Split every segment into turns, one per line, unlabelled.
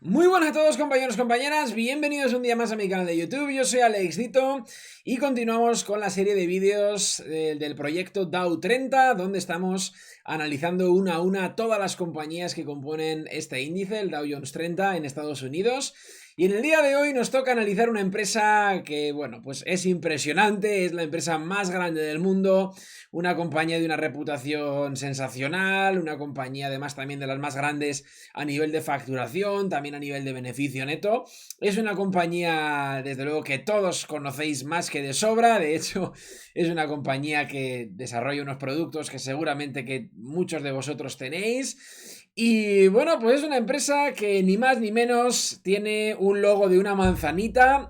Muy buenas a todos, compañeros, compañeras, bienvenidos un día más a mi canal de YouTube. Yo soy Alex Dito y continuamos con la serie de vídeos del proyecto Dow 30, donde estamos analizando una a una todas las compañías que componen este índice, el Dow Jones 30 en Estados Unidos. Y en el día de hoy nos toca analizar una empresa que, bueno, pues es impresionante, es la empresa más grande del mundo, una compañía de una reputación sensacional, una compañía además también de las más grandes a nivel de facturación, también a nivel de beneficio neto. Es una compañía, desde luego, que todos conocéis más que de sobra. De hecho, es una compañía que desarrolla unos productos que seguramente que muchos de vosotros tenéis. Y bueno, pues es una empresa que ni más ni menos tiene un logo de una manzanita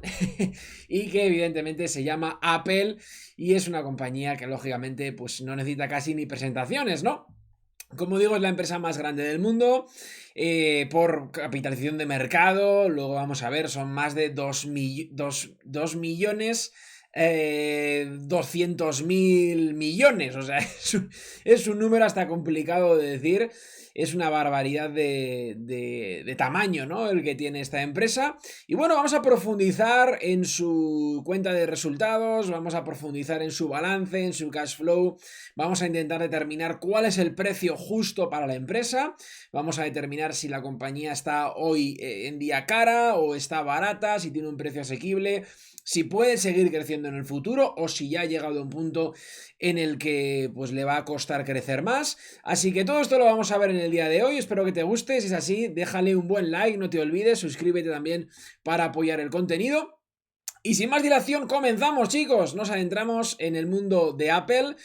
y que evidentemente se llama Apple, y es una compañía que lógicamente pues no necesita casi ni presentaciones, ¿no? Como digo, es la empresa más grande del mundo por capitalización de mercado. Luego vamos a ver, son más de 2 millones 200.000 millones. O sea, es un número hasta complicado de decir. Es una barbaridad de tamaño, ¿no? El que tiene esta empresa. Y bueno, vamos a profundizar en su cuenta de resultados, vamos a profundizar en su balance, en su cash flow. Vamos a intentar determinar cuál es el precio justo para la empresa. Vamos a determinar si la compañía está hoy en día cara o está barata, si tiene un precio asequible, si puede seguir creciendo en el futuro o si ya ha llegado a un punto en el que pues le va a costar crecer más. Así que todo esto lo vamos a ver en el día de hoy. Espero que te guste. Si es así, déjale un buen like, no te olvides, suscríbete también para apoyar el contenido. Y sin más dilación, comenzamos, chicos. Nos adentramos en el mundo de Apple.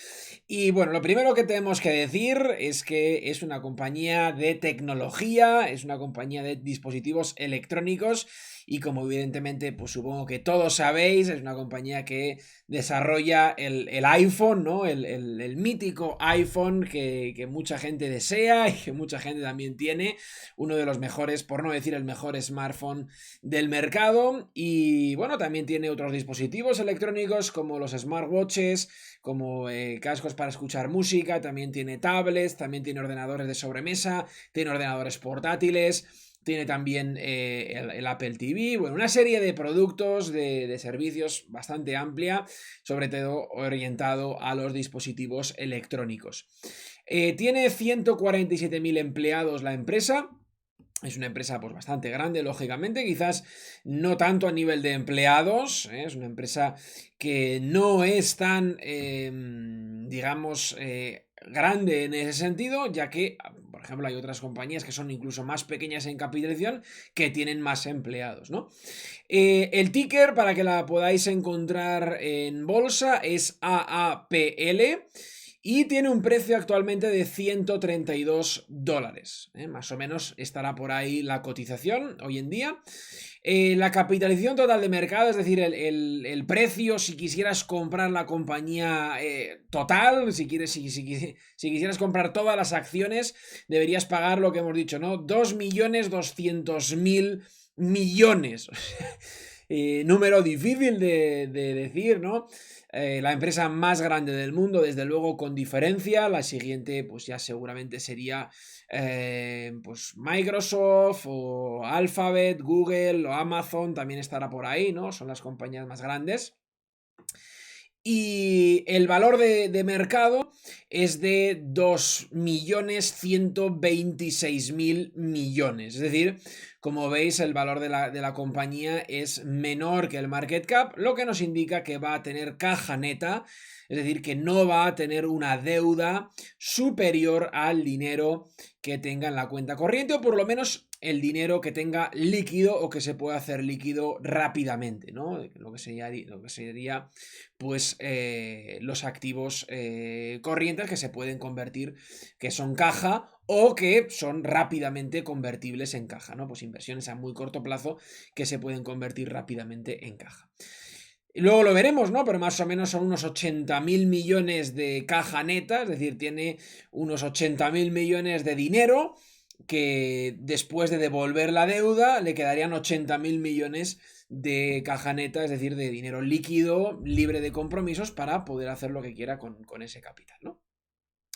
Y bueno, lo primero que tenemos que decir es que es una compañía de tecnología, es una compañía de dispositivos electrónicos y, como evidentemente pues supongo que todos sabéis, es una compañía que desarrolla el iPhone, ¿no? El mítico iPhone que mucha gente desea y que mucha gente también tiene, uno de los mejores, por no decir el mejor smartphone del mercado. Y bueno, también tiene otros dispositivos electrónicos como los smartwatches, como cascos para escuchar música, también tiene tablets, también tiene ordenadores de sobremesa, tiene ordenadores portátiles, tiene también el Apple TV, bueno, una serie de productos, de servicios bastante amplia, sobre todo orientado a los dispositivos electrónicos. Tiene 147.000 empleados la empresa. Es una empresa pues bastante grande, lógicamente, quizás no tanto a nivel de empleados, ¿eh? Es una empresa que no es tan, digamos, grande en ese sentido, ya que, por ejemplo, hay otras compañías que son incluso más pequeñas en capitalización que tienen más empleados, ¿no? El ticker, para que la podáis encontrar en bolsa, es AAPL. Y tiene un precio actualmente de $132. Más o menos estará por ahí la cotización hoy en día. La capitalización total de mercado, es decir, el precio si quisieras comprar la compañía total, si quisieras comprar todas las acciones, deberías pagar lo que hemos dicho, ¿no? 2.200.000 millones. Número difícil de decir, ¿no? La empresa más grande del mundo, desde luego, con diferencia. La siguiente, pues ya seguramente sería pues Microsoft o Alphabet, Google o Amazon, también estará por ahí, ¿no? Son las compañías más grandes. Y el valor de mercado es de 2.126.000 millones. Es decir, como veis, el valor de la compañía es menor que el market cap, lo que nos indica que va a tener caja neta, es decir, que no va a tener una deuda superior al dinero que tenga en la cuenta corriente, o por lo menos el dinero que tenga líquido o que se pueda hacer líquido rápidamente, ¿no? Lo que sería pues los activos corrientes que se pueden convertir, que son caja o que son rápidamente convertibles en caja, ¿no? Pues inversiones a muy corto plazo que se pueden convertir rápidamente en caja. Luego lo veremos, ¿no? Pero más o menos son unos 80.000 millones de caja neta, es decir, tiene unos 80.000 millones de dinero que después de devolver la deuda le quedarían 80.000 millones de caja neta, es decir, de dinero líquido, libre de compromisos para poder hacer lo que quiera con ese capital, ¿no?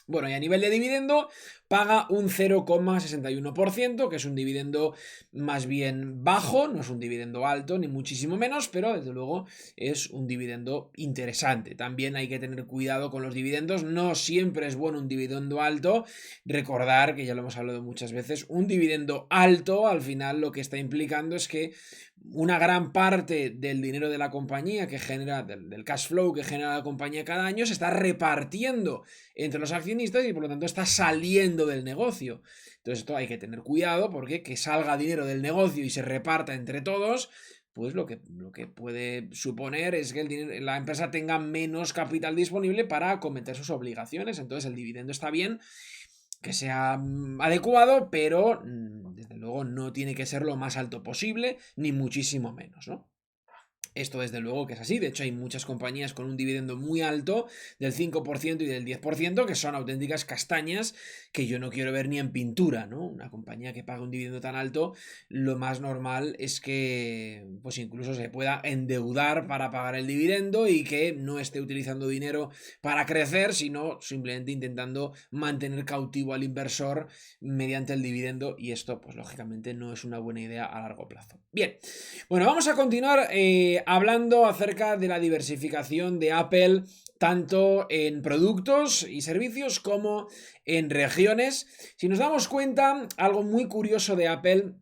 Bueno, y a nivel de dividendo, paga un 0,61%, que es un dividendo más bien bajo, no es un dividendo alto, ni muchísimo menos, pero desde luego es un dividendo interesante. También hay que tener cuidado con los dividendos, no siempre es bueno un dividendo alto. Recordar, que ya lo hemos hablado muchas veces, un dividendo alto al final lo que está implicando es que una gran parte del dinero de la compañía que genera, del cash flow que genera la compañía cada año, se está repartiendo entre los accionistas y por lo tanto está saliendo del negocio. Entonces esto hay que tener cuidado porque que salga dinero del negocio y se reparta entre todos, pues lo que puede suponer es que la empresa tenga menos capital disponible para acometer sus obligaciones. Entonces el dividendo está bien que sea adecuado, pero desde luego no tiene que ser lo más alto posible, ni muchísimo menos, ¿no? Esto desde luego que es así, de hecho hay muchas compañías con un dividendo muy alto del 5% y del 10% que son auténticas castañas que yo no quiero ver ni en pintura, ¿no? Una compañía que paga un dividendo tan alto, lo más normal es que pues incluso se pueda endeudar para pagar el dividendo y que no esté utilizando dinero para crecer, sino simplemente intentando mantener cautivo al inversor mediante el dividendo y esto pues lógicamente no es una buena idea a largo plazo. Bien, bueno, vamos a continuar hablando acerca de la diversificación de Apple tanto en productos y servicios como en regiones. Si nos damos cuenta, algo muy curioso de Apple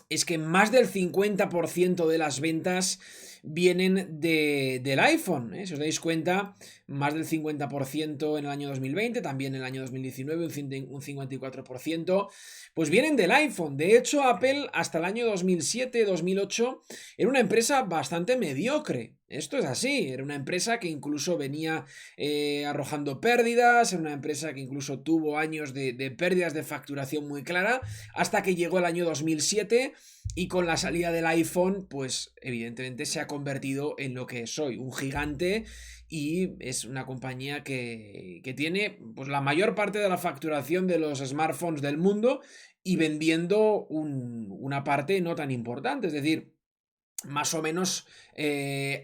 es que más del 50% de las ventas vienen del iPhone, ¿eh? Si os dais cuenta, más del 50% en el año 2020, también en el año 2019 un 54%, pues vienen del iPhone. De hecho, Apple hasta el año 2007-2008 era una empresa bastante mediocre. Esto es así, era una empresa que incluso venía arrojando pérdidas, era una empresa que incluso tuvo años de pérdidas de facturación muy clara, hasta que llegó el año 2007 y con la salida del iPhone, pues evidentemente se ha convertido en lo que es hoy, un gigante, y es una compañía que tiene pues, la mayor parte de la facturación de los smartphones del mundo y vendiendo una parte no tan importante, es decir, más o menos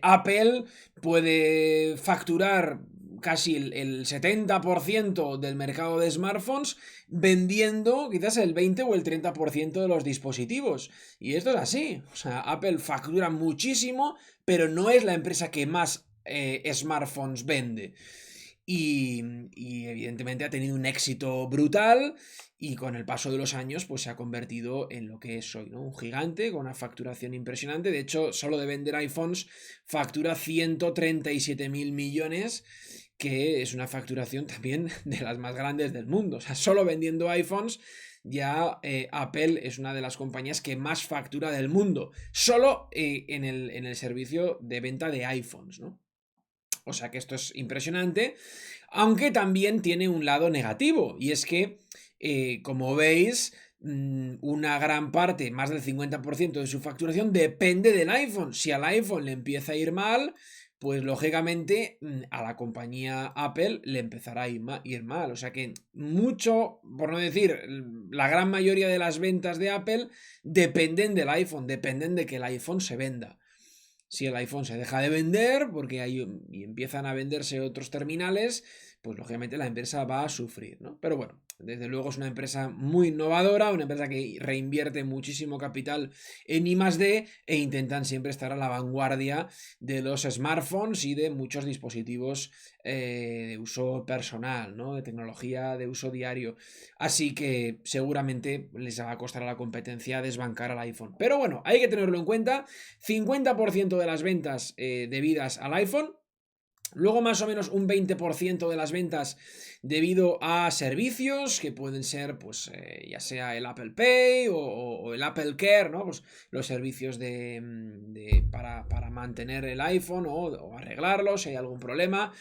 Apple puede facturar casi el 70% del mercado de smartphones vendiendo quizás el 20 o el 30% de los dispositivos. Y esto es así. O sea, Apple factura muchísimo, pero no es la empresa que más smartphones vende. Y evidentemente ha tenido un éxito brutal y con el paso de los años pues se ha convertido en lo que es hoy, ¿no? Un gigante con una facturación impresionante. De hecho, solo de vender iPhones factura 137.000 millones, que es una facturación también de las más grandes del mundo. O sea, solo vendiendo iPhones ya Apple es una de las compañías que más factura del mundo, solo en el servicio de venta de iPhones, ¿no? O sea que esto es impresionante, aunque también tiene un lado negativo, y es que, como veis, una gran parte, más del 50% de su facturación depende del iPhone. Si al iPhone le empieza a ir mal, pues lógicamente a la compañía Apple le empezará a ir mal. O sea que mucho, por no decir, la gran mayoría de las ventas de Apple dependen del iPhone, dependen de que el iPhone se venda. Si el iPhone se deja de vender porque y empiezan a venderse otros terminales, pues lógicamente la empresa va a sufrir, ¿no? Pero bueno, desde luego es una empresa muy innovadora, una empresa que reinvierte muchísimo capital en I+D e intentan siempre estar a la vanguardia de los smartphones y de muchos dispositivos de uso personal, ¿no? De tecnología de uso diario. Así que seguramente les va a costar a la competencia desbancar al iPhone. Pero bueno, hay que tenerlo en cuenta. 50% de las ventas debidas al iPhone. Luego más o menos un 20% de las ventas debido a servicios que pueden ser pues ya sea el Apple Pay o el Apple Care, ¿no? Pues los servicios para mantener el iPhone o arreglarlo si hay algún problema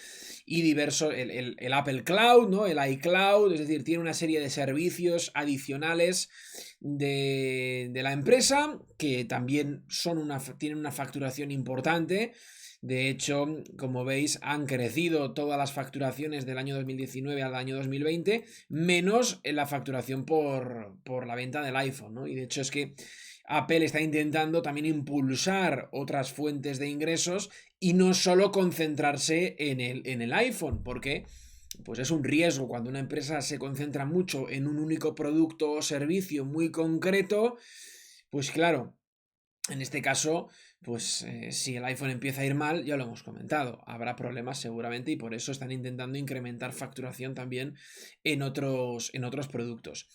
y diversos, el Apple Cloud, ¿no? El iCloud, es decir, tiene una serie de servicios adicionales de la empresa que también tienen una facturación importante. De hecho, como veis, han crecido todas las facturaciones del año 2019 al año 2020, menos en la facturación por la venta del iPhone, ¿no? Y de hecho es que Apple está intentando también impulsar otras fuentes de ingresos y no solo concentrarse en el iPhone, porque pues es un riesgo cuando una empresa se concentra mucho en un único producto o servicio muy concreto, pues claro, en este caso, pues si el iPhone empieza a ir mal, ya lo hemos comentado, habrá problemas seguramente y por eso están intentando incrementar facturación también en otros productos.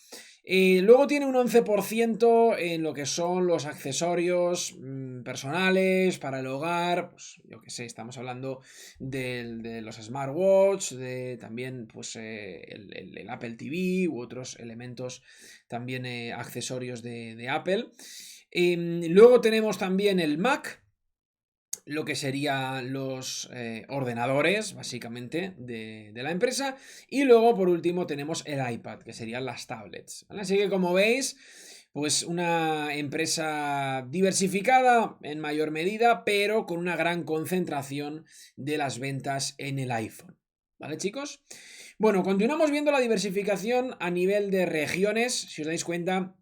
Luego tiene un 11% en lo que son los accesorios personales para el hogar, pues yo que sé, estamos hablando de los smartwatch, de también pues el Apple TV u otros elementos también accesorios de Apple. Luego tenemos también el Mac, lo que serían los ordenadores, básicamente, de la empresa. Y luego, por último, tenemos el iPad, que serían las tablets, ¿vale? Así que, como veis, pues una empresa diversificada en mayor medida, pero con una gran concentración de las ventas en el iPhone. ¿Vale, chicos? Bueno, continuamos viendo la diversificación a nivel de regiones. Si os dais cuenta,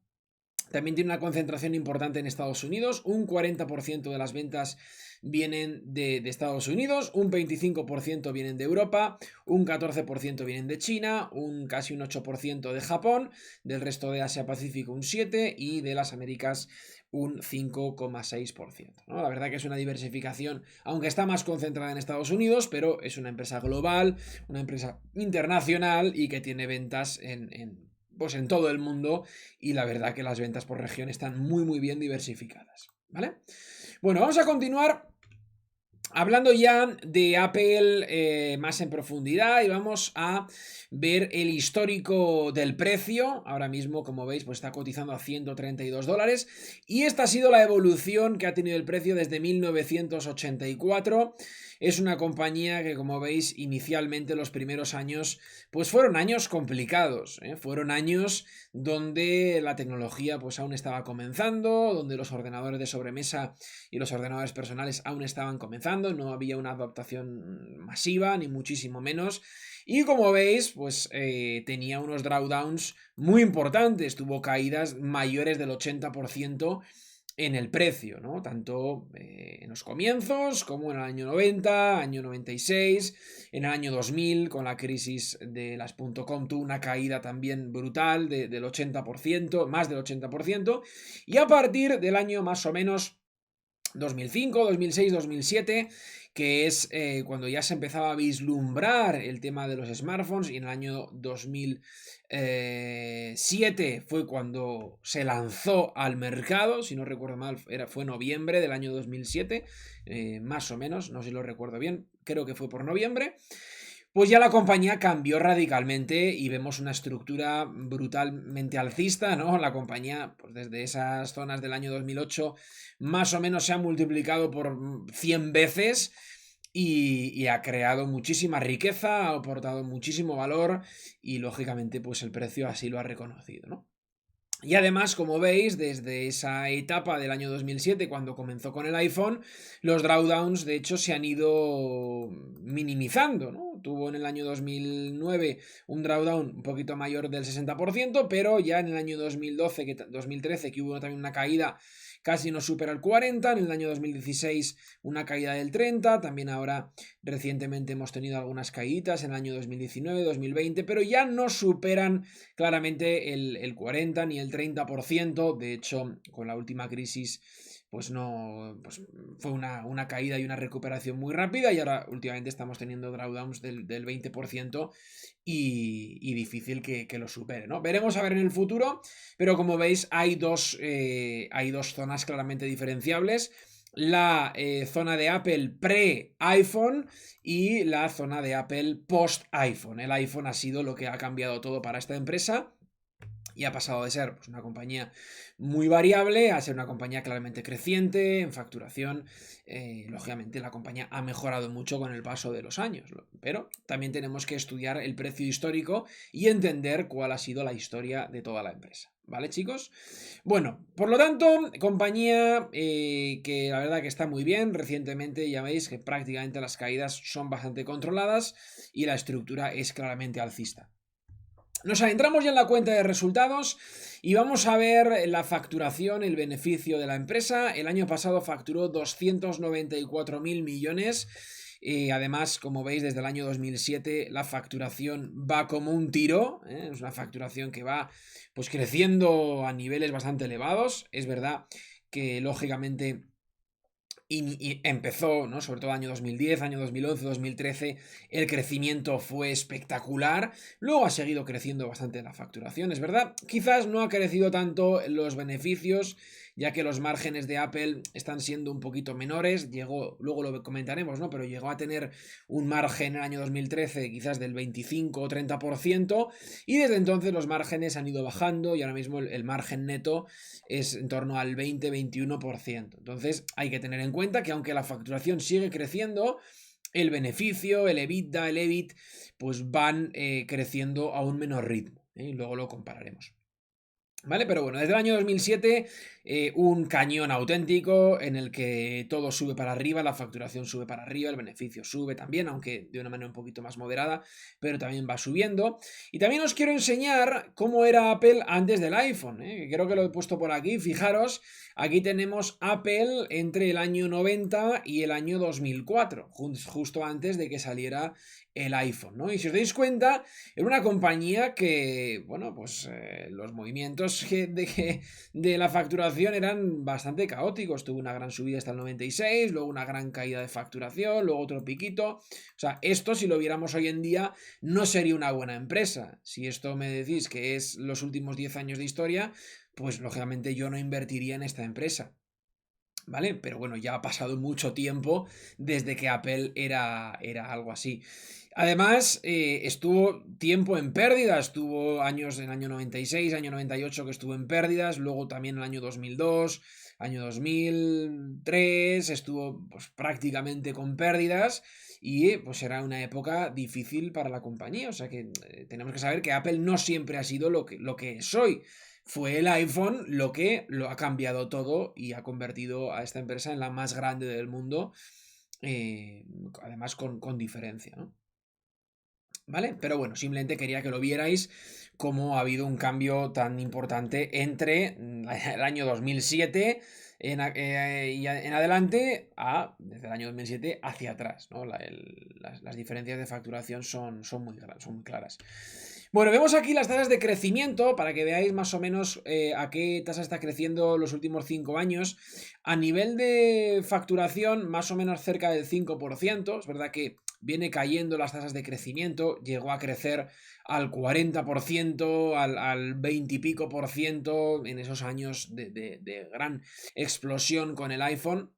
también tiene una concentración importante en Estados Unidos, un 40% de las ventas vienen de Estados Unidos, un 25% vienen de Europa, un 14% vienen de China, casi un 8% de Japón, del resto de Asia-Pacífico un 7% y de las Américas un 5,6%, ¿no? La verdad que es una diversificación, aunque está más concentrada en Estados Unidos, pero es una empresa global, una empresa internacional y que tiene ventas pues en todo el mundo y la verdad que las ventas por región están muy bien diversificadas, ¿vale? Bueno, vamos a continuar hablando ya de Apple más en profundidad y vamos a ver el histórico del precio. Ahora mismo, como veis, pues está cotizando a $132 y esta ha sido la evolución que ha tenido el precio desde 1984. Es una compañía que, como veis, inicialmente los primeros años pues fueron años complicados, ¿eh? Fueron años donde la tecnología pues aún estaba comenzando, donde los ordenadores de sobremesa y los ordenadores personales aún estaban comenzando, no había una adaptación masiva, ni muchísimo menos. Y como veis, pues tenía unos drawdowns muy importantes, tuvo caídas mayores del 80% en el precio, ¿no? Tanto en los comienzos como en el año 90, año 96, en el año 2000 con la crisis de las .com tuvo una caída también brutal del 80%, más del 80%, y a partir del año más o menos 2005, 2006, 2007, que es cuando ya se empezaba a vislumbrar el tema de los smartphones, y en el año 2007 fue cuando se lanzó al mercado, si no recuerdo mal, fue noviembre del año 2007, más o menos, no sé si lo recuerdo bien, creo que fue por noviembre. Pues ya la compañía cambió radicalmente y vemos una estructura brutalmente alcista, ¿no? La compañía, pues desde esas zonas del año 2008, más o menos se ha multiplicado por 100 veces y ha creado muchísima riqueza, ha aportado muchísimo valor y lógicamente pues el precio así lo ha reconocido, ¿no? Y además, como veis, desde esa etapa del año 2007, cuando comenzó con el iPhone, los drawdowns, de hecho, se han ido minimizando, ¿no? Tuvo en el año 2009 un drawdown un poquito mayor del 60%, pero ya en el año 2013, que hubo también una caída, casi no supera el 40%, en el año 2016 una caída del 30%, también ahora recientemente hemos tenido algunas caídas en el año 2019, 2020, pero ya no superan claramente el 40 ni el 30%. De hecho, con la última crisis pues no, pues fue una caída y una recuperación muy rápida y ahora últimamente estamos teniendo drawdowns del 20% y difícil que lo supere, ¿no? Veremos a ver en el futuro, pero como veis hay dos zonas claramente diferenciables. La zona de Apple pre-iPhone y la zona de Apple post-iPhone. El iPhone ha sido lo que ha cambiado todo para esta empresa y ha pasado de ser pues, una compañía muy variable a ser una compañía claramente creciente en facturación. Lógicamente la compañía ha mejorado mucho con el paso de los años, pero también tenemos que estudiar el precio histórico y entender cuál ha sido la historia de toda la empresa. ¿Vale, chicos? Bueno, por lo tanto, compañía que la verdad que está muy bien. Recientemente ya veis que prácticamente las caídas son bastante controladas y la estructura es claramente alcista. Nos adentramos ya en la cuenta de resultados y vamos a ver la facturación, el beneficio de la empresa. El año pasado facturó 294.000 millones. Además, como veis, desde el año 2007 la facturación va como un tiro, ¿eh? Es una facturación que va pues creciendo a niveles bastante elevados. Es verdad que lógicamente y empezó, ¿no? Sobre todo año 2010, año 2011, 2013, el crecimiento fue espectacular. Luego ha seguido creciendo bastante la facturación, es verdad. Quizás no ha crecido tanto los beneficios, ya que los márgenes de Apple están siendo un poquito menores. Llegó, luego lo comentaremos, ¿no? Pero llegó a tener un margen en el año 2013 quizás del 25 o 30%, y desde entonces los márgenes han ido bajando y ahora mismo el margen neto es en torno al 20-21%. Entonces hay que tener en cuenta que aunque la facturación sigue creciendo, el beneficio, el EBITDA, el EBIT, pues van creciendo a un menor ritmo. Y luego lo compararemos. ¿Vale? Pero bueno, desde el año 2007, un cañón auténtico en el que todo sube para arriba, la facturación sube para arriba, el beneficio sube también, aunque de una manera un poquito más moderada, pero también va subiendo. Y también os quiero enseñar cómo era Apple antes del iPhone, ¿eh? Creo que lo he puesto por aquí. Fijaros, aquí tenemos Apple entre el año 90 y el año 2004, justo antes de que saliera el iPhone, ¿no? Y si os dais cuenta, era una compañía que, bueno, pues los movimientos de la facturación eran bastante caóticos. Tuvo una gran subida hasta el 96, luego una gran caída de facturación, luego otro piquito. O sea, esto si lo viéramos hoy en día no sería una buena empresa. Si esto me decís que es los últimos 10 años de historia, pues lógicamente yo no invertiría en esta empresa. ¿Vale? Pero bueno, ya ha pasado mucho tiempo desde que Apple era algo así. Además, estuvo tiempo en pérdidas, estuvo años en el año 96, año 98 que estuvo en pérdidas, luego también en el año 2002, año 2003, estuvo pues, prácticamente con pérdidas y pues era una época difícil para la compañía. O sea que tenemos que saber que Apple no siempre ha sido lo que es hoy. Fue el iPhone lo que lo ha cambiado todo y ha convertido a esta empresa en la más grande del mundo, además con diferencia, ¿no? ¿Vale? Pero bueno, simplemente quería que lo vierais cómo ha habido un cambio tan importante entre el año 2007 y en adelante desde el año 2007 hacia atrás, ¿no? Las diferencias de facturación son muy claras. Bueno, vemos aquí las tasas de crecimiento para que veáis más o menos a qué tasa está creciendo los últimos 5 años. A nivel de facturación, más o menos cerca del 5%. Es verdad que viene cayendo las tasas de crecimiento, llegó a crecer al 40%, al 20 y pico por ciento en esos años de gran explosión con el iPhone.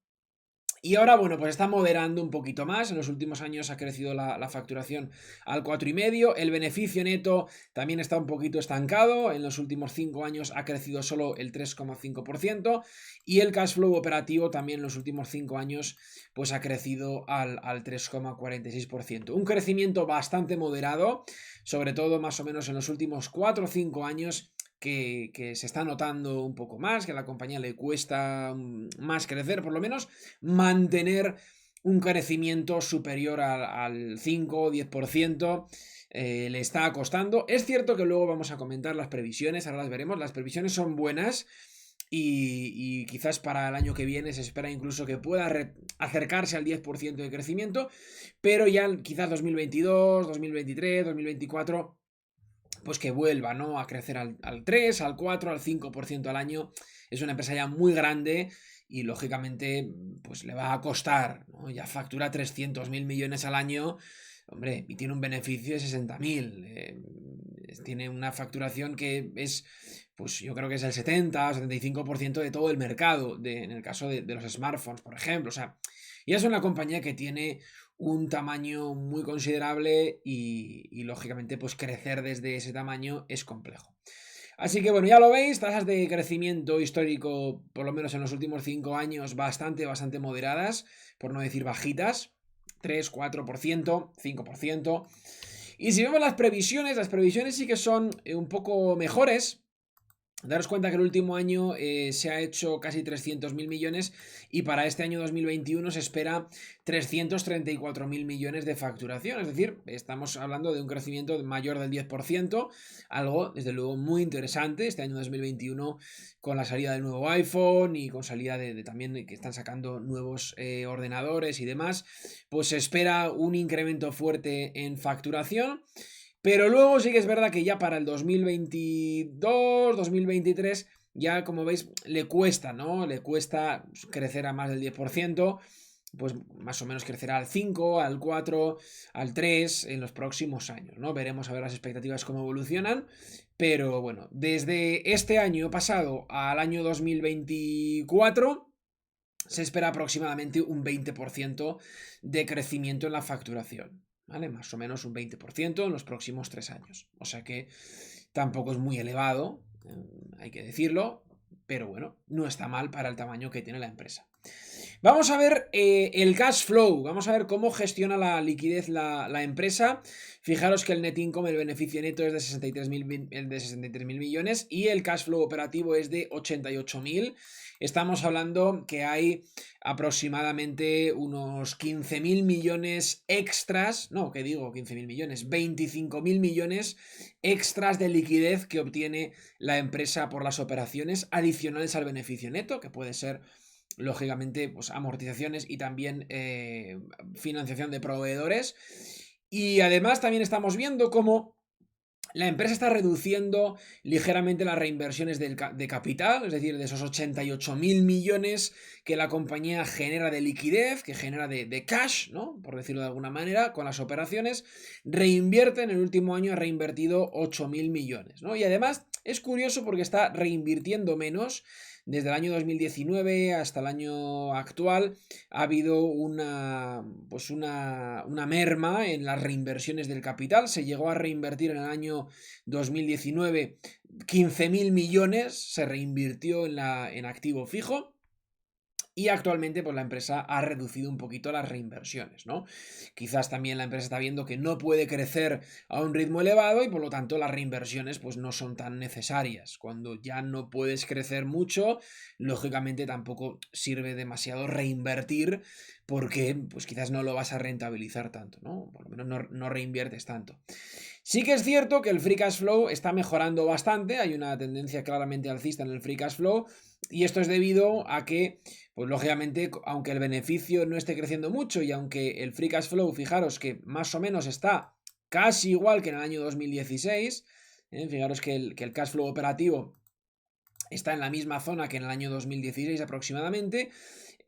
Y ahora, bueno, pues está moderando un poquito más. En los últimos años ha crecido la facturación al 4,5. El beneficio neto también está un poquito estancado. En los últimos 5 años ha crecido solo el 3,5%. Y el cash flow operativo también en los últimos 5 años pues ha crecido al 3,46%. Un crecimiento bastante moderado, sobre todo más o menos en los últimos 4 o 5 años. Que se está notando un poco más, que a la compañía le cuesta más crecer, por lo menos mantener un crecimiento superior al 5 o 10%. Le está costando. Es cierto que luego vamos a comentar las previsiones, ahora las veremos. Las previsiones son buenas y quizás para el año que viene se espera incluso que pueda acercarse al 10% de crecimiento, pero ya quizás 2022, 2023, 2024 pues que vuelva, ¿no? A crecer al 3, al 4, al 5% al año. Es una empresa ya muy grande y lógicamente pues le va a costar, ¿no? Ya factura 300.000 millones al año, hombre, y tiene un beneficio de 60.000. Tiene una facturación que es, pues yo creo que es el 70 o 75% de todo el mercado, en el caso de los smartphones, por ejemplo. O sea, ya es una compañía que tiene un tamaño muy considerable y lógicamente pues crecer desde ese tamaño es complejo. Así que bueno, ya lo veis, tasas de crecimiento histórico, por lo menos en los últimos 5 años, bastante moderadas, por no decir bajitas, 3, 4%, 5%. Y si vemos las previsiones sí que son un poco mejores. Daros cuenta que el último año se ha hecho casi 300.000 millones y para este año 2021 se espera 334.000 millones de facturación. Es decir, estamos hablando de un crecimiento mayor del 10%, algo desde luego muy interesante este año 2021 con la salida del nuevo iPhone y con salida de también que están sacando nuevos ordenadores y demás, pues se espera un incremento fuerte en facturación. Pero luego sí que es verdad que ya para el 2022, 2023, ya como veis, le cuesta, ¿no? Le cuesta crecer a más del 10%, pues más o menos crecerá al 5, al 4, al 3 en los próximos años, ¿no? Veremos a ver las expectativas cómo evolucionan, pero bueno, desde este año pasado al año 2024 se espera aproximadamente un 20% de crecimiento en la facturación. ¿Vale? Más o menos un 20% en los próximos 3 años. O sea que tampoco es muy elevado, hay que decirlo, pero bueno, no está mal para el tamaño que tiene la empresa. Vamos a ver el cash flow, vamos a ver cómo gestiona la liquidez la empresa. Fijaros que el net income, el beneficio neto es de 63.000 millones y el cash flow operativo es de 88.000. Estamos hablando que hay aproximadamente unos 15.000 millones extras, no, ¿qué digo? 15.000 millones, 25.000 millones extras de liquidez que obtiene la empresa por las operaciones adicionales al beneficio neto, que puede ser lógicamente pues amortizaciones y también financiación de proveedores. Y además también estamos viendo cómo la empresa está reduciendo ligeramente las reinversiones de capital, es decir, de esos 88.000 millones que la compañía genera de liquidez, que genera de cash, ¿no? Por decirlo de alguna manera, con las operaciones, reinvierte en el último año, ha reinvertido 8.000 millones, ¿no? Y además es curioso porque está reinvirtiendo menos. Desde el año 2019 hasta el año actual ha habido pues una merma en las reinversiones del capital. Se llegó a reinvertir en el año 2019 15.000 millones, se reinvirtió en activo fijo. Y actualmente pues la empresa ha reducido un poquito las reinversiones, ¿no? Quizás también la empresa está viendo que no puede crecer a un ritmo elevado y por lo tanto las reinversiones pues no son tan necesarias. Cuando ya no puedes crecer mucho, lógicamente tampoco sirve demasiado reinvertir porque pues quizás no lo vas a rentabilizar tanto, ¿no? Por lo menos no reinviertes tanto. Sí que es cierto que el free cash flow está mejorando bastante, hay una tendencia claramente alcista en el free cash flow y esto es debido a que, pues lógicamente, aunque el beneficio no esté creciendo mucho y aunque el free cash flow, fijaros que más o menos está casi igual que en el año 2016, fijaros que el cash flow operativo está en la misma zona que en el año 2016 aproximadamente.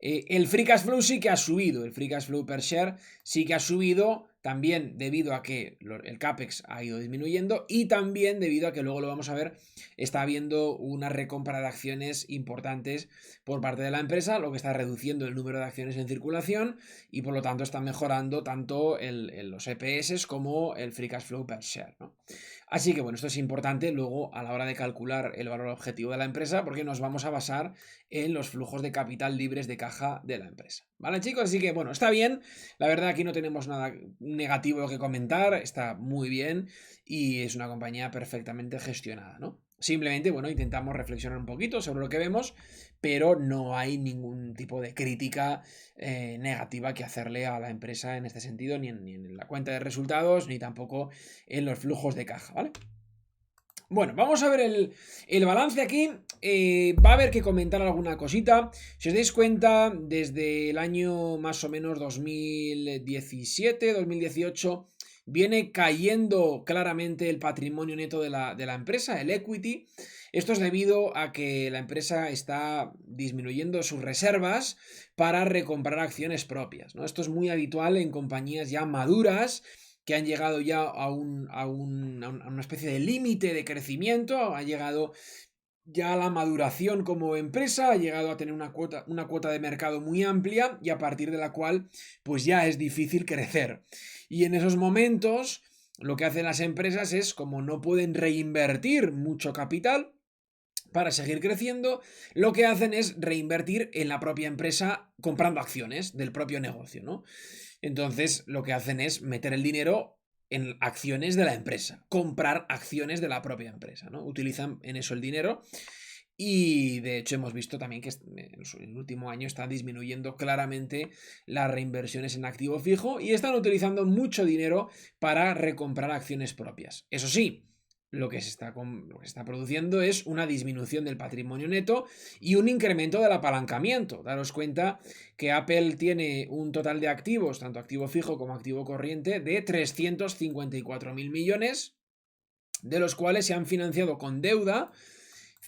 El free cash flow sí que ha subido, el free cash flow per share sí que ha subido también debido a que el CAPEX ha ido disminuyendo y también debido a que luego lo vamos a ver, está habiendo una recompra de acciones importantes por parte de la empresa, lo que está reduciendo el número de acciones en circulación y por lo tanto está mejorando tanto los EPS como el free cash flow per share, ¿no? Así que bueno, esto es importante luego a la hora de calcular el valor objetivo de la empresa porque nos vamos a basar en los flujos de capital libres de caja de la empresa. ¿Vale, chicos? Así que bueno, está bien. La verdad aquí no tenemos nada negativo que comentar, está muy bien y es una compañía perfectamente gestionada, ¿no? Simplemente, bueno, intentamos reflexionar un poquito sobre lo que vemos, pero no hay ningún tipo de crítica negativa que hacerle a la empresa en este sentido, ni en la cuenta de resultados, ni tampoco en los flujos de caja, ¿vale? Bueno, vamos a ver el balance aquí. Va a haber que comentar alguna cosita. Si os dais cuenta, desde el año más o menos 2017, 2018, viene cayendo claramente el patrimonio neto de la empresa, el equity. Esto es debido a que la empresa está disminuyendo sus reservas para recomprar acciones propias, ¿no? Esto es muy habitual en compañías ya maduras que han llegado ya a una especie de límite de crecimiento, ha llegado ya a la maduración como empresa, ha llegado a tener una cuota de mercado muy amplia y a partir de la cual pues ya es difícil crecer. Y en esos momentos lo que hacen las empresas es, como no pueden reinvertir mucho capital para seguir creciendo, lo que hacen es reinvertir en la propia empresa comprando acciones del propio negocio, ¿no? Entonces lo que hacen es meter el dinero en acciones de la empresa, comprar acciones de la propia empresa, ¿no? Utilizan en eso el dinero. Y de hecho hemos visto también que en el último año está disminuyendo claramente las reinversiones en activo fijo y están utilizando mucho dinero para recomprar acciones propias. Eso sí, lo que se está produciendo es una disminución del patrimonio neto y un incremento del apalancamiento. Daros cuenta que Apple tiene un total de activos, tanto activo fijo como activo corriente, de 354.000 millones, de los cuales se han financiado con deuda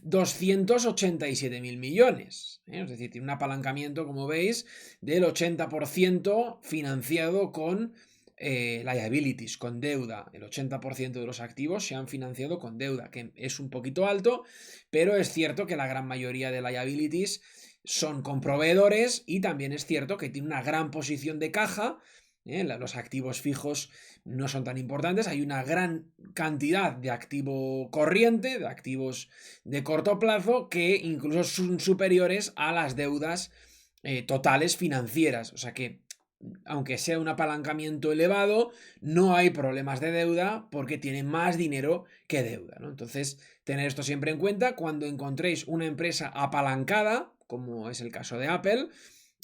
287.000 millones. Es decir, tiene un apalancamiento, como veis, del 80% financiado con liabilities, con deuda. El 80% de los activos se han financiado con deuda, que es un poquito alto, pero es cierto que la gran mayoría de liabilities son con proveedores y también es cierto que tiene una gran posición de caja. Los activos fijos no son tan importantes, hay una gran cantidad de activo corriente, de activos de corto plazo, que incluso son superiores a las deudas totales financieras. O sea que, aunque sea un apalancamiento elevado, no hay problemas de deuda porque tiene más dinero que deuda, ¿no? Entonces, tener esto siempre en cuenta cuando encontréis una empresa apalancada, como es el caso de Apple,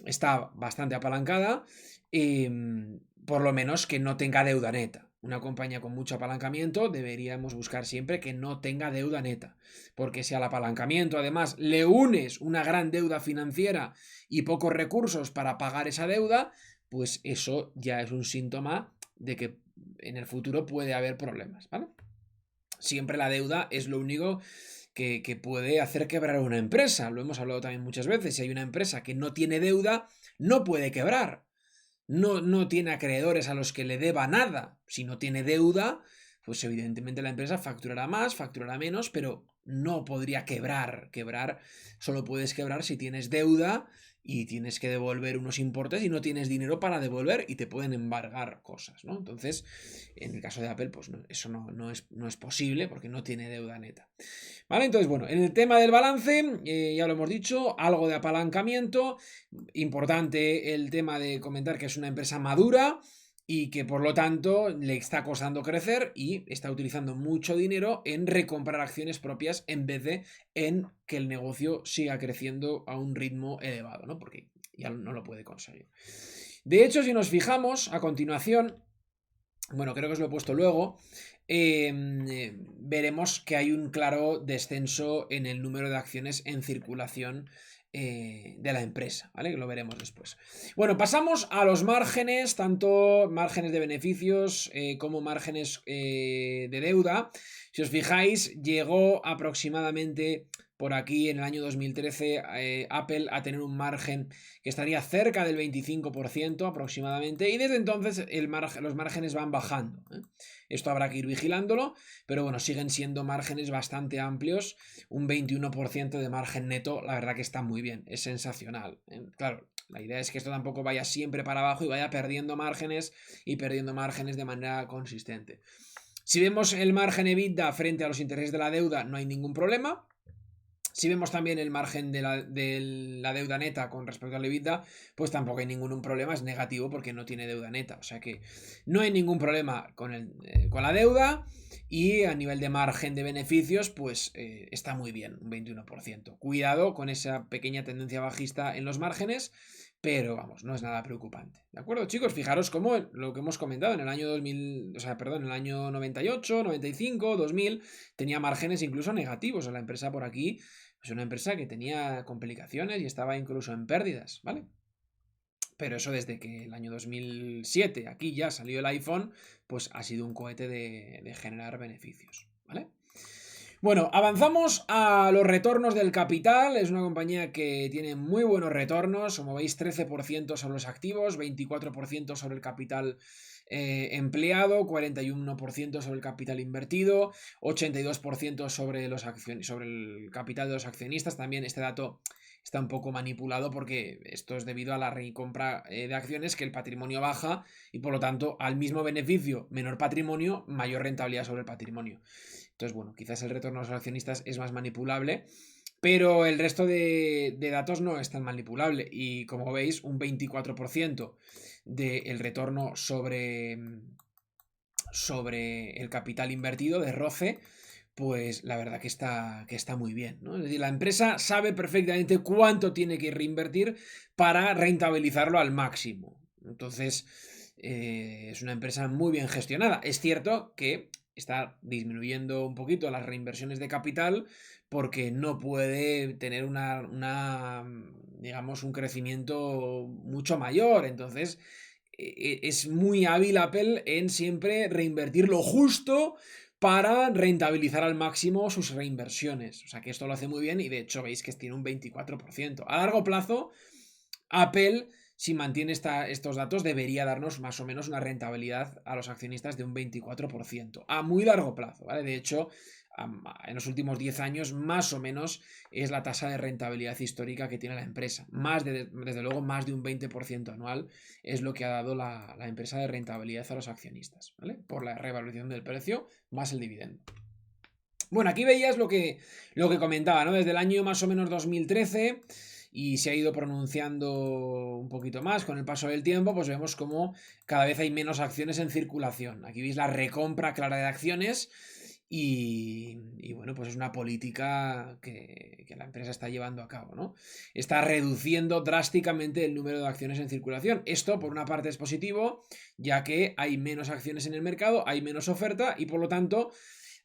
está bastante apalancada, por lo menos que no tenga deuda neta. Una compañía con mucho apalancamiento deberíamos buscar siempre que no tenga deuda neta, porque si al apalancamiento además le unes una gran deuda financiera y pocos recursos para pagar esa deuda, pues eso ya es un síntoma de que en el futuro puede haber problemas, ¿vale? Siempre la deuda es lo único que puede hacer quebrar una empresa. Lo hemos hablado también muchas veces. Si hay una empresa que no tiene deuda, no puede quebrar. No tiene acreedores a los que le deba nada. Si no tiene deuda, pues evidentemente la empresa facturará más, facturará menos, pero no podría quebrar. Quebrar, solo puedes quebrar si tienes deuda y tienes que devolver unos importes y no tienes dinero para devolver y te pueden embargar cosas, ¿no? Entonces, en el caso de Apple, pues eso no es posible porque no tiene deuda neta. ¿Vale? Entonces, bueno, en el tema del balance, ya lo hemos dicho, algo de apalancamiento. Importante el tema de comentar que es una empresa madura y que por lo tanto le está costando crecer y está utilizando mucho dinero en recomprar acciones propias en vez de en que el negocio siga creciendo a un ritmo elevado, ¿no? Porque ya no lo puede conseguir. De hecho, si nos fijamos a continuación, bueno, creo que os lo he puesto luego, veremos que hay un claro descenso en el número de acciones en circulación de la empresa, ¿vale? Que lo veremos después. Bueno, pasamos a los márgenes, tanto márgenes de beneficios como márgenes de deuda. Si os fijáis, llegó aproximadamente por aquí en el año 2013 Apple a tener un margen que estaría cerca del 25% aproximadamente y desde entonces los márgenes van bajando. Esto habrá que ir vigilándolo, pero bueno, siguen siendo márgenes bastante amplios. Un 21% de margen neto, la verdad que está muy bien, es sensacional. Claro, la idea es que esto tampoco vaya siempre para abajo y vaya perdiendo márgenes y perdiendo márgenes de manera consistente. Si vemos el margen EBITDA frente a los intereses de la deuda, no hay ningún problema. Si vemos también el margen de la deuda neta con respecto al EBITDA, pues tampoco hay ningún problema, es negativo porque no tiene deuda neta. O sea que no hay ningún problema con la deuda y a nivel de margen de beneficios, pues está muy bien, un 21%. Cuidado con esa pequeña tendencia bajista en los márgenes, pero vamos, no es nada preocupante. ¿De acuerdo, chicos? Fijaros cómo lo que hemos comentado en el año 2000, o sea, perdón, en el año 98, 95, 2000, tenía márgenes incluso negativos. O la empresa por aquí es una empresa que tenía complicaciones y estaba incluso en pérdidas, ¿vale? Pero eso desde que el año 2007 aquí ya salió el iPhone, pues ha sido un cohete de generar beneficios, ¿vale? Bueno, avanzamos a los retornos del capital. Es una compañía que tiene muy buenos retornos, como veis 13% sobre los activos, 24% sobre el capital empleado, 41% sobre el capital invertido, 82% sobre sobre el capital de los accionistas. También este dato está un poco manipulado porque esto es debido a la recompra de acciones, que el patrimonio baja y por lo tanto al mismo beneficio, menor patrimonio, mayor rentabilidad sobre el patrimonio. Entonces, bueno, quizás el retorno a los accionistas es más manipulable, pero el resto de datos no es tan manipulable. Y como veis, un 24% del retorno sobre sobre el capital invertido de ROCE, pues la verdad que está muy bien, ¿no? Es decir, la empresa sabe perfectamente cuánto tiene que reinvertir para rentabilizarlo al máximo. Entonces, es una empresa muy bien gestionada. Es cierto que está disminuyendo un poquito las reinversiones de capital porque no puede tener digamos, un crecimiento mucho mayor. Entonces, es muy hábil Apple en siempre reinvertir lo justo para rentabilizar al máximo sus reinversiones. O sea que esto lo hace muy bien y de hecho veis que tiene un 24%. A largo plazo, Apple, si mantiene estos datos, debería darnos más o menos una rentabilidad a los accionistas de un 24%. A muy largo plazo, ¿vale? De hecho, en los últimos 10 años, más o menos, es la tasa de rentabilidad histórica que tiene la empresa. Desde luego, más de un 20% anual es lo que ha dado la empresa de rentabilidad a los accionistas, ¿vale? Por la revalorización del precio más el dividendo. Bueno, aquí veías lo que comentaba, ¿no? Desde el año más o menos 2013 y se ha ido pronunciando un poquito más con el paso del tiempo, pues vemos como cada vez hay menos acciones en circulación. Aquí veis la recompra clara de acciones y bueno, pues es una política que la empresa está llevando a cabo, ¿no? Está reduciendo drásticamente el número de acciones en circulación. Esto, por una parte, es positivo, ya que hay menos acciones en el mercado, hay menos oferta y por lo tanto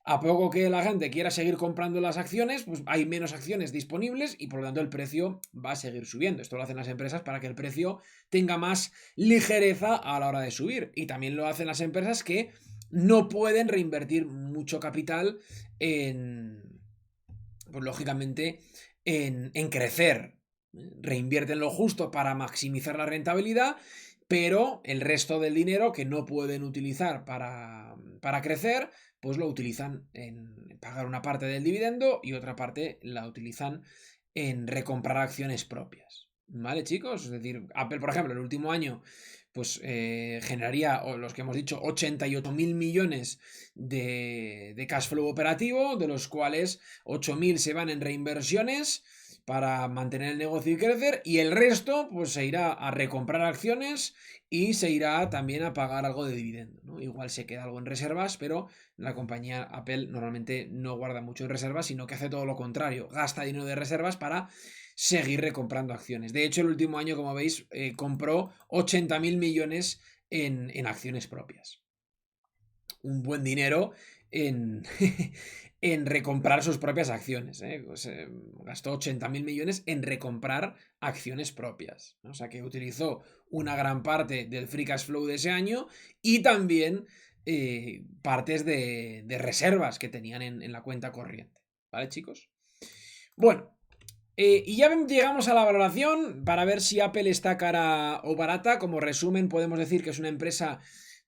a poco que la gente quiera seguir comprando las acciones, pues hay menos acciones disponibles y por lo tanto el precio va a seguir subiendo. Esto lo hacen las empresas para que el precio tenga más ligereza a la hora de subir. Y también lo hacen las empresas que no pueden reinvertir mucho capital pues lógicamente, en crecer. Reinvierten lo justo para maximizar la rentabilidad, pero el resto del dinero que no pueden utilizar para crecer, pues lo utilizan en pagar una parte del dividendo y otra parte la utilizan en recomprar acciones propias. ¿Vale, chicos? Es decir, Apple, por ejemplo, el último año, pues generaría, o los que hemos dicho, 88.000 millones de cash flow operativo, de los cuales 8.000 se van en reinversiones para mantener el negocio y crecer, y el resto pues se irá a recomprar acciones y se irá también a pagar algo de dividendo, ¿no? Igual se queda algo en reservas, pero la compañía Apple normalmente no guarda mucho en reservas, sino que hace todo lo contrario, gasta dinero de reservas para seguir recomprando acciones. De hecho, el último año, como veis, compró 80.000 millones en acciones propias. Un buen dinero en, en recomprar sus propias acciones. Pues, gastó 80.000 millones en recomprar acciones propias, ¿no? O sea que utilizó una gran parte del free cash flow de ese año y también partes de reservas que tenían en la cuenta corriente. ¿Vale, chicos? Bueno, y ya llegamos a la valoración para ver si Apple está cara o barata. Como resumen, podemos decir que es una empresa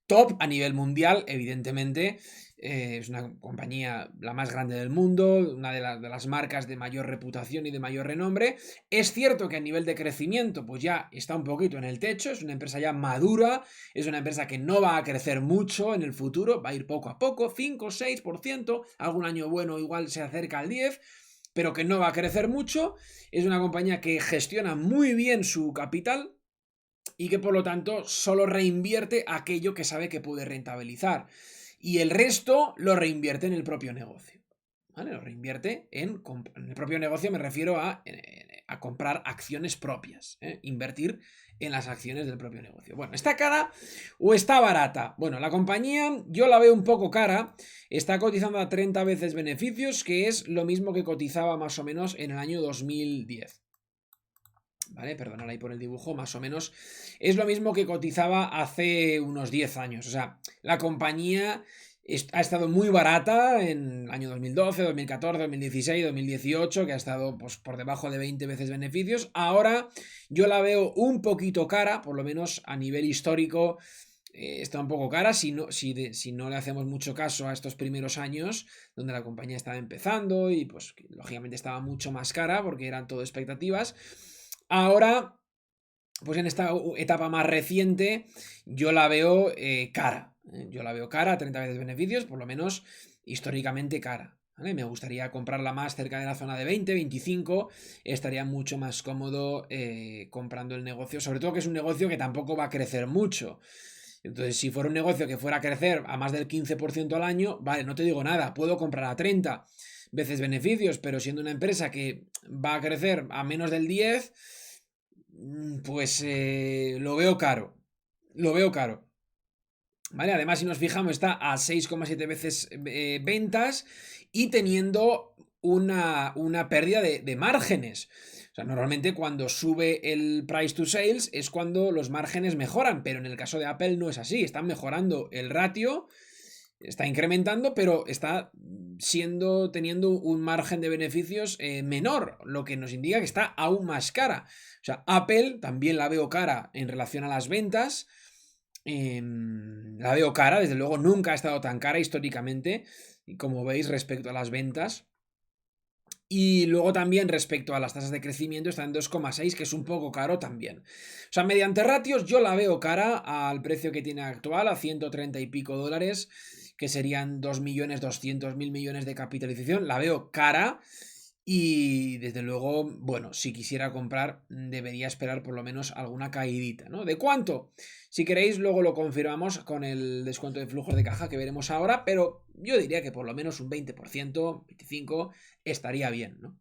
top a nivel mundial, evidentemente. Es una compañía la más grande del mundo, una de las marcas de mayor reputación y de mayor renombre. Es cierto que a nivel de crecimiento, pues ya está un poquito en el techo, es una empresa ya madura, es una empresa que no va a crecer mucho en el futuro, va a ir poco a poco, 5 o 6%, algún año bueno igual se acerca al 10%, pero que no va a crecer mucho. Es una compañía que gestiona muy bien su capital y que por lo tanto solo reinvierte aquello que sabe que puede rentabilizar. Y el resto lo reinvierte en el propio negocio. ¿Vale? Lo reinvierte en el propio negocio, me refiero a comprar acciones propias, ¿eh? Invertir en las acciones del propio negocio. Bueno, ¿está cara o está barata? Bueno, la compañía yo la veo un poco cara, está cotizando a 30 veces beneficios, que es lo mismo que cotizaba más o menos en el año 2010. ¿Vale? Perdonad ahí por el dibujo, más o menos es lo mismo que cotizaba hace unos 10 años. O sea, la compañía ha estado muy barata en el año 2012, 2014, 2016, 2018, que ha estado pues, por debajo de 20 veces beneficios. Ahora yo la veo un poquito cara, por lo menos a nivel histórico. Está un poco cara si no le hacemos mucho caso a estos primeros años donde la compañía estaba empezando y pues lógicamente estaba mucho más cara porque eran todo expectativas. Ahora, pues en esta etapa más reciente, yo la veo cara. Yo la veo cara, 30 veces beneficios, por lo menos históricamente cara. ¿Vale? Me gustaría comprarla más cerca de la zona de 20, 25. Estaría mucho más cómodo comprando el negocio. Sobre todo que es un negocio que tampoco va a crecer mucho. Entonces, si fuera un negocio que fuera a crecer a más del 15% al año, vale, no te digo nada, puedo comprar a 30 veces beneficios, pero siendo una empresa que va a crecer a menos del 10, pues lo veo caro. Lo veo caro. ¿Vale? Además, si nos fijamos, está a 6,7 veces ventas y teniendo una pérdida de márgenes. O sea, normalmente cuando sube el price to sales es cuando los márgenes mejoran, pero en el caso de Apple no es así. Están mejorando el ratio, está incrementando, pero está teniendo un margen de beneficios menor, lo que nos indica que está aún más cara. O sea, Apple también la veo cara en relación a las ventas. La veo cara, desde luego nunca ha estado tan cara históricamente, como veis, respecto a las ventas. Y luego también respecto a las tasas de crecimiento está en 2,6, que es un poco caro también. O sea, mediante ratios yo la veo cara al precio que tiene actual, a 130 y pico dólares, que serían 2.200.000 millones de capitalización. La veo cara. Y desde luego, bueno, si quisiera comprar, debería esperar por lo menos alguna caidita, ¿no? ¿De cuánto? Si queréis, luego lo confirmamos con el descuento de flujos de caja que veremos ahora, pero yo diría que por lo menos un 20%, 25%, estaría bien, ¿no?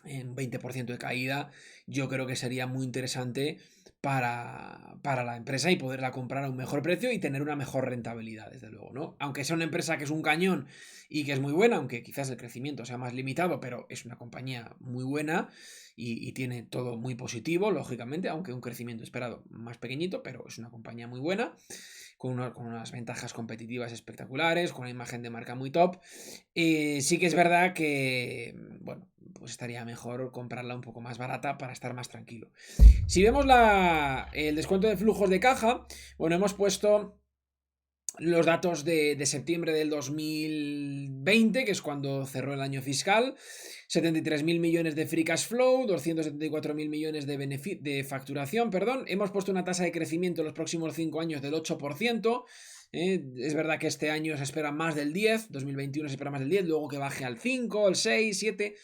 En 20% de caída, yo creo que sería muy interesante para la empresa y poderla comprar a un mejor precio y tener una mejor rentabilidad, desde luego, ¿no? Aunque sea una empresa que es un cañón y que es muy buena, aunque quizás el crecimiento sea más limitado, pero es una compañía muy buena y tiene todo muy positivo, lógicamente, aunque un crecimiento esperado más pequeñito, pero es una compañía muy buena, con unas ventajas competitivas espectaculares, con una imagen de marca muy top. Sí que es verdad que, bueno, pues estaría mejor comprarla un poco más barata para estar más tranquilo. Si vemos el descuento de flujos de caja, bueno, hemos puesto los datos de septiembre del 2020, que es cuando cerró el año fiscal. 73.000 millones de free cash flow, 274.000 millones de facturación, perdón. Hemos puesto una tasa de crecimiento en los próximos 5 años del 8%. Es verdad que este año se espera más del 10, 2021 se espera más del 10, luego que baje al 5, al 6, 7.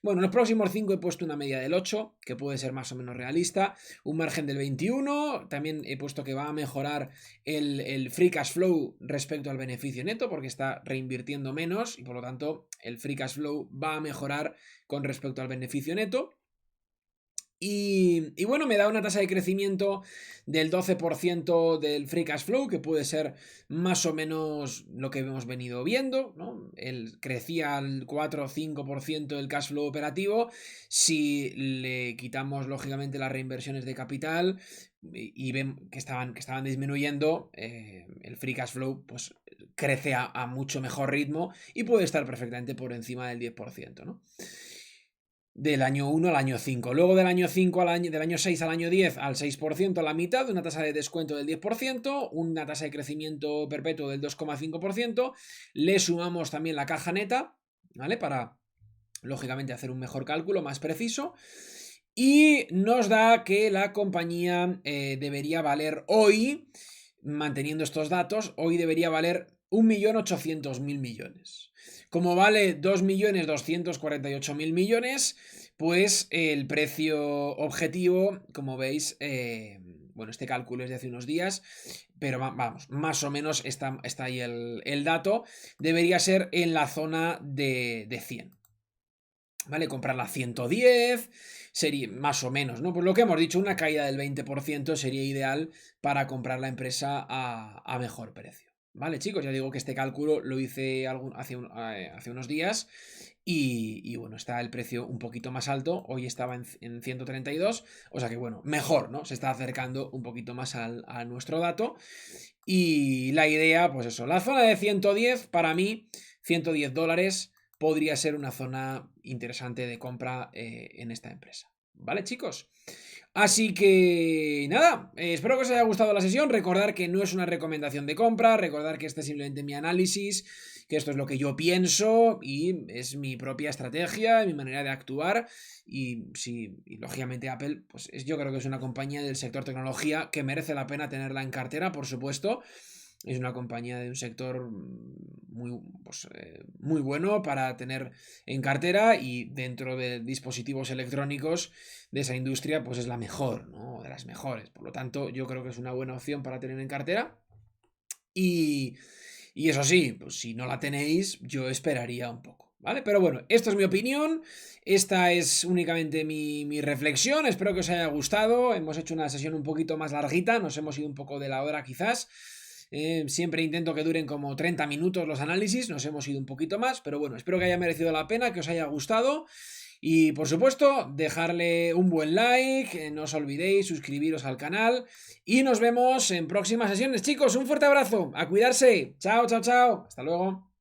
Bueno, en los próximos 5 he puesto una media del 8, que puede ser más o menos realista, un margen del 21, también he puesto que va a mejorar el free cash flow respecto al beneficio neto, porque está reinvirtiendo menos y por lo tanto el free cash flow va a mejorar con respecto al beneficio neto. Y bueno, me da una tasa de crecimiento del 12% del free cash flow, que puede ser más o menos lo que hemos venido viendo, ¿no? Crecía al 4 o 5% del cash flow operativo. Si le quitamos, lógicamente, las reinversiones de capital y ven que estaban disminuyendo, el free cash flow pues crece a mucho mejor ritmo y puede estar perfectamente por encima del 10%, ¿no? Del año 1 al año 5. Luego del año 5 del año 6 al año 10 al 6%, a la mitad, una tasa de descuento del 10%, una tasa de crecimiento perpetuo del 2,5%. Le sumamos también la caja neta, ¿vale? Para, lógicamente, hacer un mejor cálculo, más preciso. Y nos da que la compañía debería valer hoy, manteniendo estos datos, hoy debería valer 1.800.000 millones. Como vale 2.248.000 millones, pues el precio objetivo, como veis, bueno, este cálculo es de hace unos días, pero vamos, más o menos está ahí el dato, debería ser en la zona de 100. ¿Vale? Comprarla a 110 sería más o menos, ¿no? Pues lo que hemos dicho, una caída del 20% sería ideal para comprar la empresa a mejor precio. Vale, chicos, ya digo que este cálculo lo hice hace unos días y bueno, está el precio un poquito más alto, hoy estaba en 132, o sea que bueno, mejor, ¿no? Se está acercando un poquito más a nuestro dato y la idea, pues eso, la zona de 110 para mí, 110 dólares podría ser una zona interesante de compra en esta empresa. ¿Vale, chicos? Así que nada, espero que os haya gustado la sesión. Recordar que no es una recomendación de compra, recordar que este es simplemente mi análisis, que esto es lo que yo pienso y es mi propia estrategia, mi manera de actuar. Y sí, y lógicamente Apple, pues yo creo que es una compañía del sector tecnología que merece la pena tenerla en cartera, por supuesto. Es una compañía de un sector muy bueno para tener en cartera, y dentro de dispositivos electrónicos de esa industria pues es la mejor, ¿no? De las mejores. Por lo tanto, yo creo que es una buena opción para tener en cartera. Y, y eso sí, pues si no la tenéis, yo esperaría un poco, ¿vale? Pero bueno, esto es mi opinión, esta es únicamente mi reflexión, espero que os haya gustado, hemos hecho una sesión un poquito más larguita, nos hemos ido un poco de la hora quizás, siempre intento que duren como 30 minutos los análisis, nos hemos ido un poquito más, pero bueno, espero que haya merecido la pena, que os haya gustado. Y por supuesto, dejarle un buen like, no os olvidéis suscribiros al canal y nos vemos en próximas sesiones, chicos. Un fuerte abrazo, a cuidarse. Chao, chao, chao. Hasta luego.